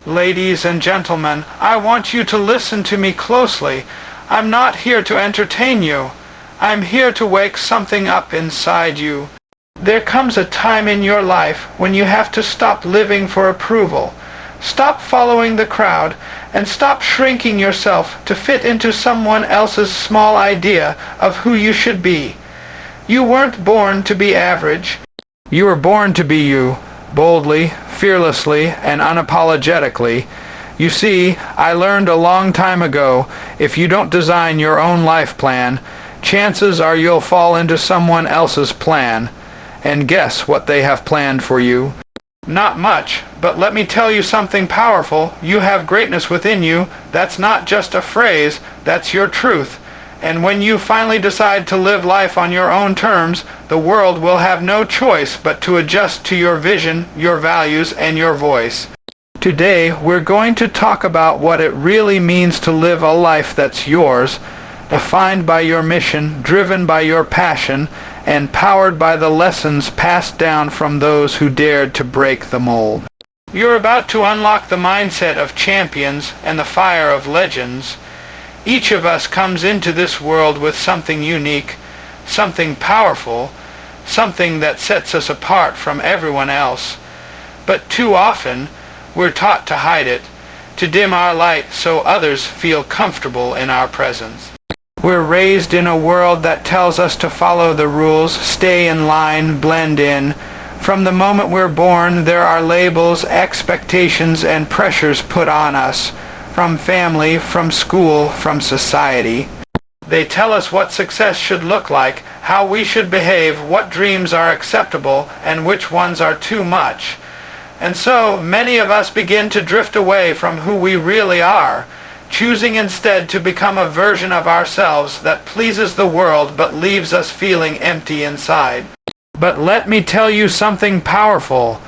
Ladies and gentlemen, I want you to listen to me closely. I'm not here to entertain you. I'm here to wake something up inside you. There comes a time in your life when you have to stop living for approval. Stop following the crowd and stop shrinking yourself to fit into someone else's small idea of who you should be. You weren't born to be average. You were born to be you, boldly, fearlessly, and unapologetically. You see, I learned a long time ago, if you don't design your own life plan, chances are you'll fall into someone else's plan. And guess what they have planned for you? Not much, but let me tell you something powerful. You have greatness within you. That's not just a phrase, that's your truth. And when you finally decide to live life on your own terms, the world will have no choice but to adjust to your vision, your values, and your voice. Today, we're going to talk about what it really means to live a life that's yours, defined by your mission, driven by your passion, and powered by the lessons passed down from those who dared to break the mold. You're about to unlock the mindset of champions and the fire of legends. Each of us comes into this world with something unique, something powerful, something that sets us apart from everyone else. But too often, we're taught to hide it, to dim our light so others feel comfortable in our presence. We're raised in a world that tells us to follow the rules, stay in line, blend in. From the moment we're born, there are labels, expectations, and pressures put on us. From family, from school, from society. They tell us what success should look like, how we should behave, what dreams are acceptable, and which ones are too much. And so, many of us begin to drift away from who we really are, choosing instead to become a version of ourselves that pleases the world but leaves us feeling empty inside. But let me tell you something powerful.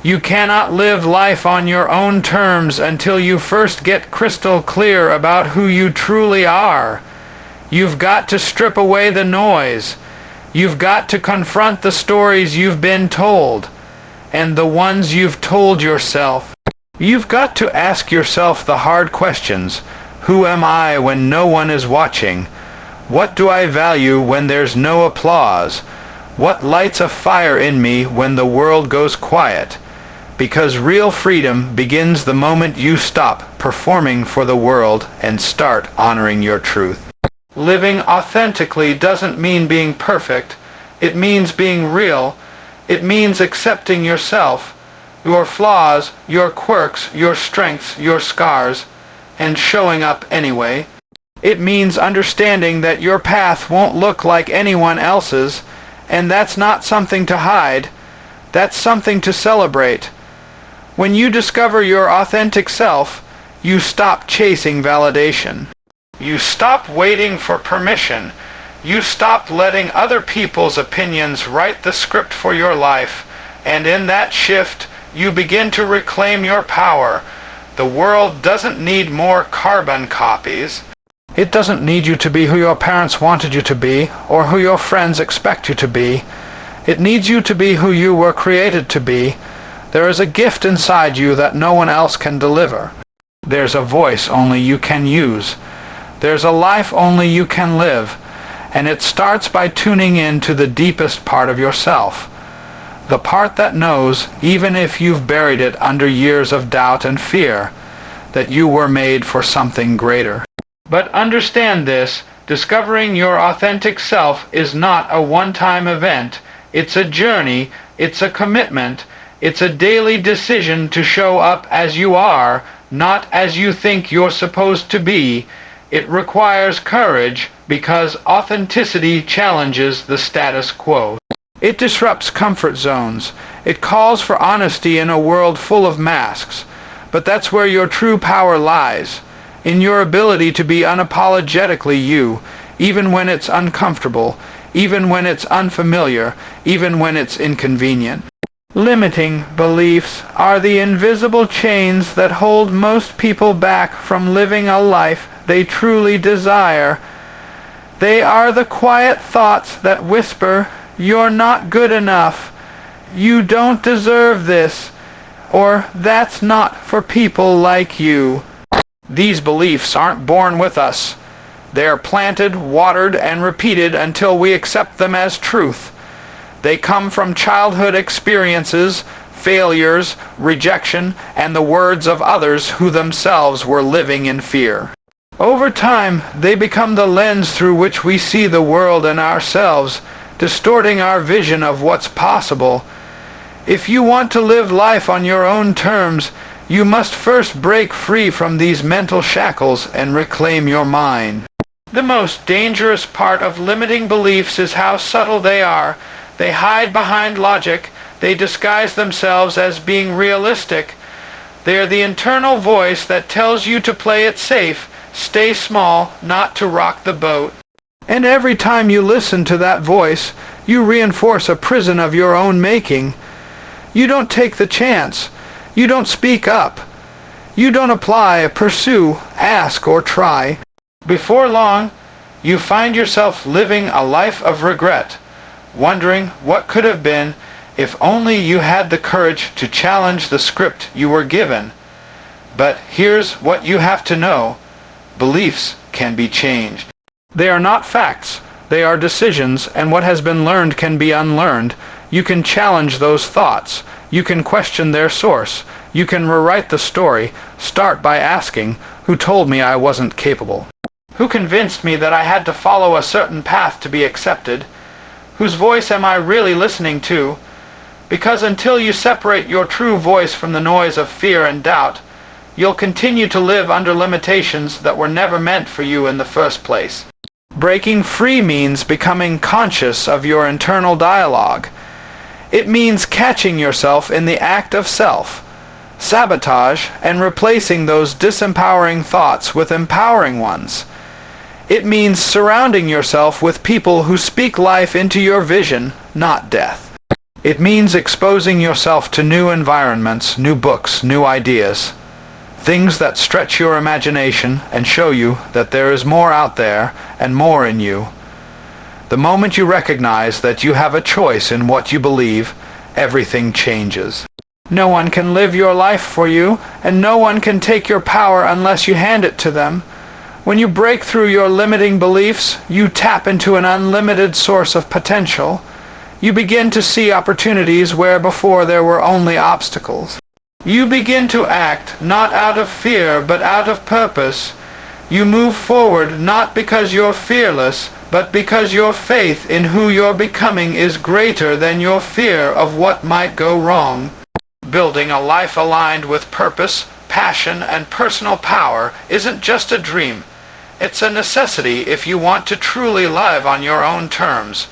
You cannot live life on your own terms until you first get crystal clear about who you truly are. You've got to strip away the noise. You've got to confront the stories you've been told, and the ones you've told yourself. You've got to ask yourself the hard questions. Who am I when no one is watching? What do I value when there's no applause? What lights a fire in me when the world goes quiet? Because real freedom begins the moment you stop performing for the world and start honoring your truth. Living authentically doesn't mean being perfect. It means being real. It means accepting yourself, your flaws, your quirks, your strengths, your scars, and showing up anyway. It means understanding that your path won't look like anyone else's, and that's not something to hide. That's something to celebrate. When you discover your authentic self, you stop chasing validation. You stop waiting for permission. You stop letting other people's opinions write the script for your life. And in that shift, you begin to reclaim your power. The world doesn't need more carbon copies. It doesn't need you to be who your parents wanted you to be, or who your friends expect you to be. It needs you to be who you were created to be. There is a gift inside you that no one else can deliver. There's a voice only you can use. There's a life only you can live. And it starts by tuning in to the deepest part of yourself. The part that knows, even if you've buried it under years of doubt and fear, that you were made for something greater. But understand this, discovering your authentic self is not a one-time event. It's a journey, it's a commitment, it's a daily decision to show up as you are, not as you think you're supposed to be. It requires courage because authenticity challenges the status quo. It disrupts comfort zones. It calls for honesty in a world full of masks. But that's where your true power lies, in your ability to be unapologetically you, even when it's uncomfortable, even when it's unfamiliar, even when it's inconvenient. Limiting beliefs are the invisible chains that hold most people back from living a life they truly desire. They are the quiet thoughts that whisper, "You're not good enough. You don't deserve this. or "That's not for people like you." These beliefs aren't born with us. They are planted, watered, and repeated until we accept them as truth. They come from childhood experiences, failures, rejection, and the words of others who themselves were living in fear. Over time, they become the lens through which we see the world and ourselves, distorting our vision of what's possible. If you want to live life on your own terms, you must first break free from these mental shackles and reclaim your mind. The most dangerous part of limiting beliefs is how subtle they are. They hide behind logic. They disguise themselves as being realistic. They are the internal voice that tells you to play it safe, stay small, not to rock the boat. And every time you listen to that voice, you reinforce a prison of your own making. You don't take the chance. You don't speak up. You don't apply, pursue, ask, or try. Before long, you find yourself living a life of regret, wondering what could have been if only you had the courage to challenge the script you were given. But here's what you have to know. Beliefs can be changed. They are not facts. They are decisions, and what has been learned can be unlearned. You can challenge those thoughts. You can question their source. You can rewrite the story. Start by asking, who told me I wasn't capable? Who convinced me that I had to follow a certain path to be accepted? Whose voice am I really listening to? Because until you separate your true voice from the noise of fear and doubt, you'll continue to live under limitations that were never meant for you in the first place. Breaking free means becoming conscious of your internal dialogue. It means catching yourself in the act of self-sabotage and replacing those disempowering thoughts with empowering ones. It means surrounding yourself with people who speak life into your vision, not death. It means exposing yourself to new environments, new books, new ideas, things that stretch your imagination and show you that there is more out there and more in you. The moment you recognize that you have a choice in what you believe, everything changes. No one can live your life for you, and no one can take your power unless you hand it to them. When you break through your limiting beliefs, you tap into an unlimited source of potential. You begin to see opportunities where before there were only obstacles. You begin to act not out of fear but out of purpose. You move forward not because you're fearless, but because your faith in who you're becoming is greater than your fear of what might go wrong. Building a life aligned with purpose, passion, and personal power isn't just a dream. It's a necessity if you want to truly live on your own terms.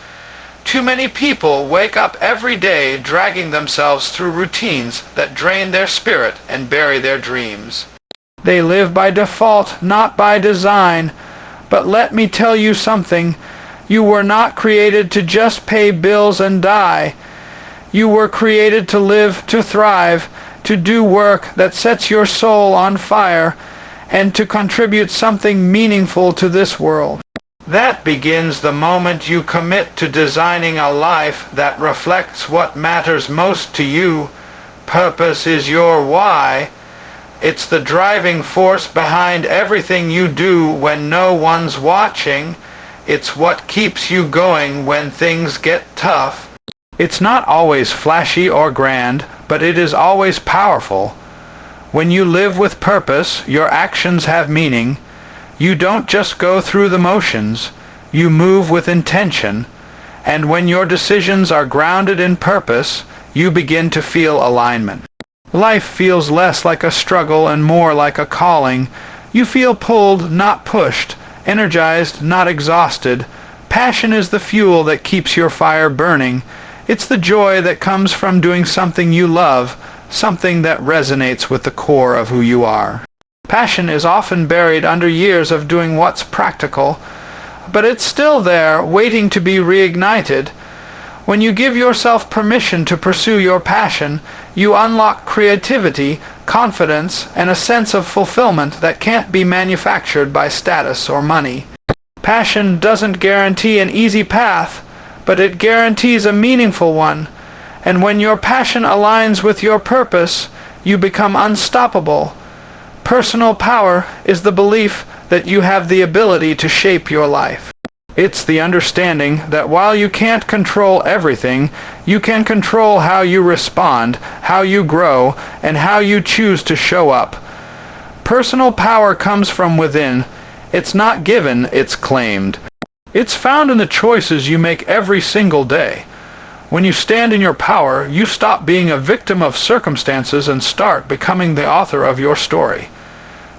Too many people wake up every day dragging themselves through routines that drain their spirit and bury their dreams. They live by default, not by design. But let me tell you something. You were not created to just pay bills and die. You were created to live, to thrive, to do work that sets your soul on fire, and to contribute something meaningful to this world. That begins the moment you commit to designing a life that reflects what matters most to you. Purpose is your why. It's the driving force behind everything you do when no one's watching. It's what keeps you going when things get tough. It's not always flashy or grand, but it is always powerful. When you live with purpose, your actions have meaning. You don't just go through the motions, you move with intention, and when your decisions are grounded in purpose, you begin to feel alignment. Life feels less like a struggle and more like a calling. You feel pulled, not pushed, energized, not exhausted. Passion is the fuel that keeps your fire burning. It's the joy that comes from doing something you love, something that resonates with the core of who you are. Passion is often buried under years of doing what's practical, but it's still there, waiting to be reignited. When you give yourself permission to pursue your passion, you unlock creativity, confidence, and a sense of fulfillment that can't be manufactured by status or money. Passion doesn't guarantee an easy path, but it guarantees a meaningful one. And when your passion aligns with your purpose, You become unstoppable. Personal power is the belief that you have the ability to shape your life. It's the understanding that while you can't control everything, you can control how you respond, how you grow, and how you choose to show up. Personal power comes from within. It's not given, it's claimed. It's found in the choices you make every single day. When you stand in your power, you stop being a victim of circumstances and start becoming the author of your story.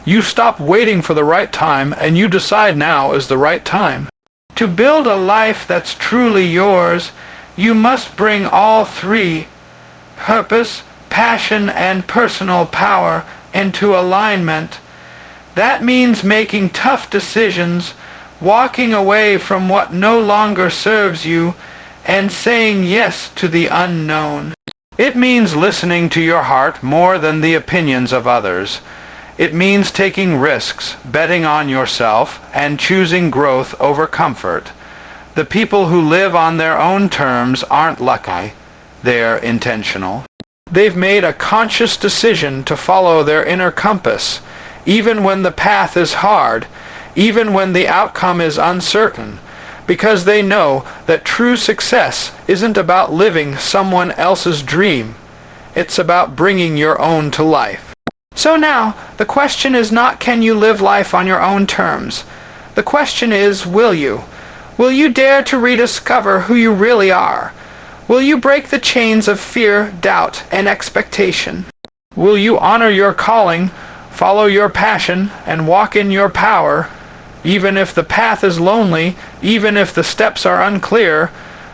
You stop waiting for the right time, and you decide now is the right time. To build a life that's truly yours, you must bring all three, purpose, passion, and personal power, into alignment. That means making tough decisions, walking away from what no longer serves you, and saying yes to the unknown. It means listening to your heart more than the opinions of others. It means taking risks, betting on yourself, and choosing growth over comfort. The people who live on their own terms aren't lucky. They're intentional. They've made a conscious decision to follow their inner compass, even when the path is hard, even when the outcome is uncertain, because they know that true success isn't about living someone else's dream. It's about bringing your own to life. So now, the question is not can you live life on your own terms. The question is, will you? Will you dare to rediscover who you really are? Will you break the chains of fear, doubt, and expectation? Will you honor your calling, follow your passion, and walk in your power, even if the path is lonely, even if the steps are unclear?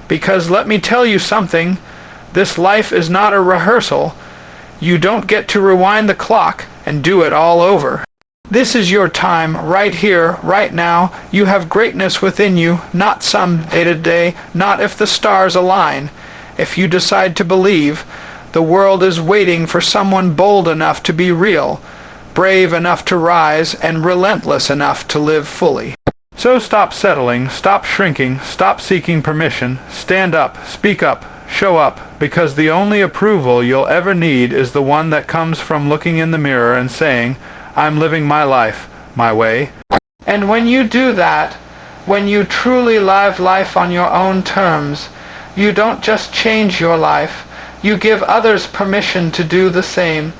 Because let me tell you something, this life is not a rehearsal. You don't get to rewind the clock and do it all over. This is your time, right here, right now. You have greatness within you, not some day-to-day, not if the stars align. If you decide to believe, the world is waiting for someone bold enough to be real, brave enough to rise, and relentless enough to live fully. So stop settling, stop shrinking, stop seeking permission, stand up, speak up, show up, because the only approval you'll ever need is the one that comes from looking in the mirror and saying, I'm living my life, my way. And when you do that, when you truly live life on your own terms, you don't just change your life, you give others permission to do the same.